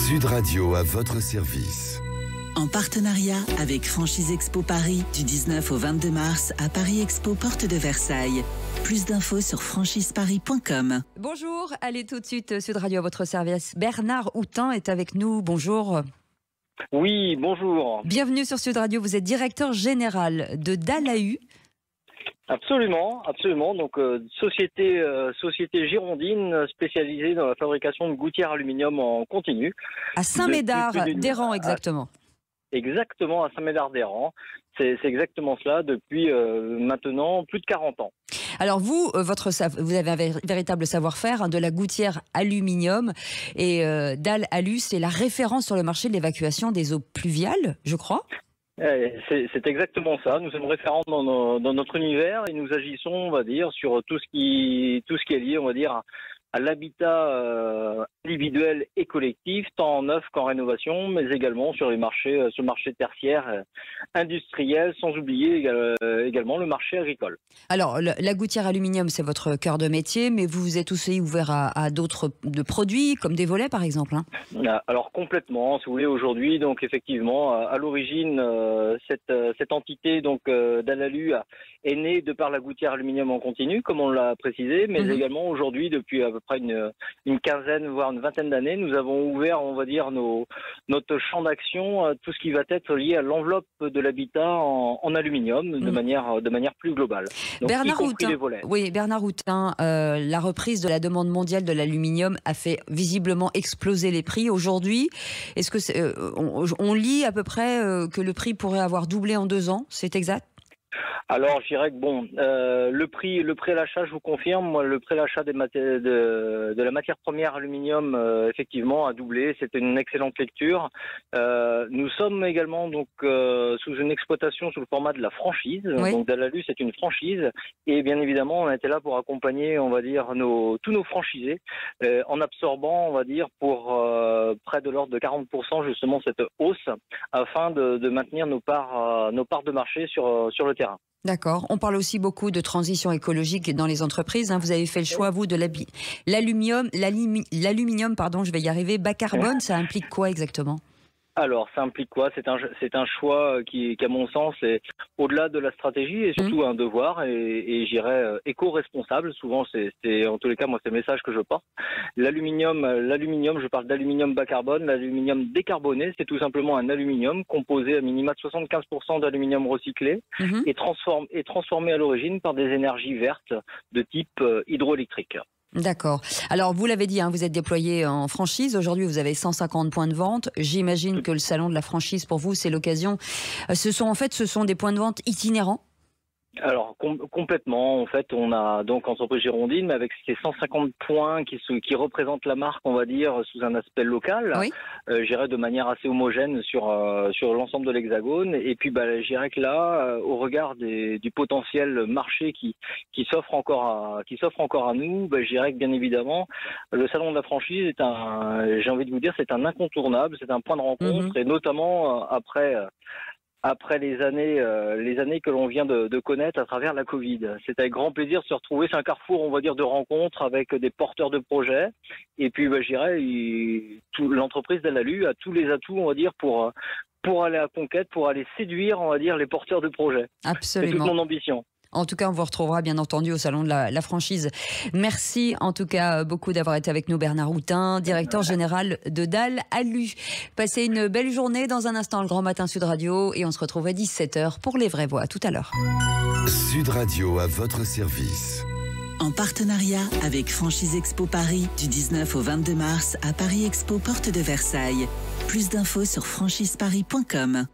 Sud Radio à votre service. En partenariat avec Franchise Expo Paris du 19 au 22 mars à Paris Expo Porte de Versailles. Plus d'infos sur franchiseparis.com. Bonjour, allez tout de suite Sud Radio à votre service. Bernard Houtin est avec nous, bonjour. Oui, bonjour. Bienvenue sur Sud Radio, vous êtes directeur général de Dalalu. Absolument. Donc société girondine spécialisée dans la fabrication de gouttières aluminium en continu. À Saint-Médard-d'Héran exactement. Exactement, à Saint-Médard-d'Héran. C'est exactement cela depuis maintenant plus de 40 ans. Alors vous avez un véritable savoir-faire de la gouttière aluminium et Dalalu, c'est la référence sur le marché de l'évacuation des eaux pluviales, je crois. C'est exactement ça. Nous sommes référents dans notre univers et nous agissons, on va dire, sur tout ce qui est lié, on va dire, à l'habitat individuel et collectif, tant en neuf qu'en rénovation, mais également sur le marché tertiaire industriel, sans oublier également le marché agricole. Alors, la gouttière aluminium, c'est votre cœur de métier, mais vous êtes aussi ouvert à d'autres produits, comme des volets par exemple, hein. Alors complètement, si vous voulez, aujourd'hui, donc effectivement, à l'origine, cette entité donc Dalalu est née de par la gouttière aluminium en continu, comme on l'a précisé, mais également aujourd'hui, depuis à peu près une quinzaine, voire une vingtaine d'années, nous avons ouvert, on va dire, notre champ d'action à tout ce qui va être lié à l'enveloppe de l'habitat en aluminium de manière plus globale. Donc, Bernard Houtin, la reprise de la demande mondiale de l'aluminium a fait visiblement exploser les prix. Aujourd'hui, est-ce que on lit à peu près que le prix pourrait avoir doublé en 2 ans, c'est exact ? Alors, je dirais que le prix à l'achat, je vous confirme, moi, le prix à l'achat de la matière première aluminium, effectivement, a doublé. C'était une excellente lecture. Nous sommes également donc sous une exploitation sous le format de la franchise. Oui. Donc, Dalalu, c'est une franchise, et bien évidemment, on était là pour accompagner, on va dire, tous nos franchisés, en absorbant, on va dire, pour près de l'ordre de 40% justement cette hausse, afin de maintenir nos parts de marché sur le terrain. D'accord. On parle aussi beaucoup de transition écologique dans les entreprises. Vous avez fait le choix, vous, de l'aluminium, je vais y arriver, bas carbone. Ça implique quoi exactement ? Alors, ça implique quoi ? C'est un choix qui, à mon sens, est au-delà de la stratégie et surtout un devoir et j'irais éco-responsable. Souvent, c'est en tous les cas, moi, c'est le message que je porte. L'aluminium, je parle d'aluminium bas carbone. L'aluminium décarboné, c'est tout simplement un aluminium composé à minima de 75% d'aluminium recyclé et transformé à l'origine par des énergies vertes de type hydroélectrique. D'accord. Alors, vous l'avez dit, vous êtes déployé en franchise. Aujourd'hui, vous avez 150 points de vente. J'imagine que le salon de la franchise, pour vous, c'est l'occasion. Ce sont des points de vente itinérants ? Alors complètement, en fait, on a donc entreprise girondine, mais avec ces 150 points qui représentent la marque, on va dire, sous un aspect local, oui. J'irais de manière assez homogène sur l'ensemble de l'Hexagone. Et puis, je dirais que là, au regard du potentiel marché qui s'offre encore à nous, je dirais que bien évidemment, le salon de la franchise j'ai envie de vous dire, c'est un incontournable, c'est un point de rencontre, et notamment après les années que l'on vient de connaître à travers la Covid. C'est avec grand plaisir de se retrouver. C'est un carrefour, on va dire, de rencontres avec des porteurs de projets. Et puis, je dirais, l'entreprise Dalalu a tous les atouts, on va dire, pour aller à la conquête, pour aller séduire, on va dire, les porteurs de projets. Absolument. C'est toute mon ambition. En tout cas, on vous retrouvera bien entendu au salon de la franchise. Merci en tout cas beaucoup d'avoir été avec nous, Bernard Houtin, directeur général de Dalalu. Passez une belle journée. Dans un instant, le Grand Matin Sud Radio, et on se retrouve à 17h pour les vraies voix. À tout à l'heure. Sud Radio à votre service. En partenariat avec Franchise Expo Paris du 19 au 22 mars à Paris Expo Porte de Versailles. Plus d'infos sur franchiseparis.com.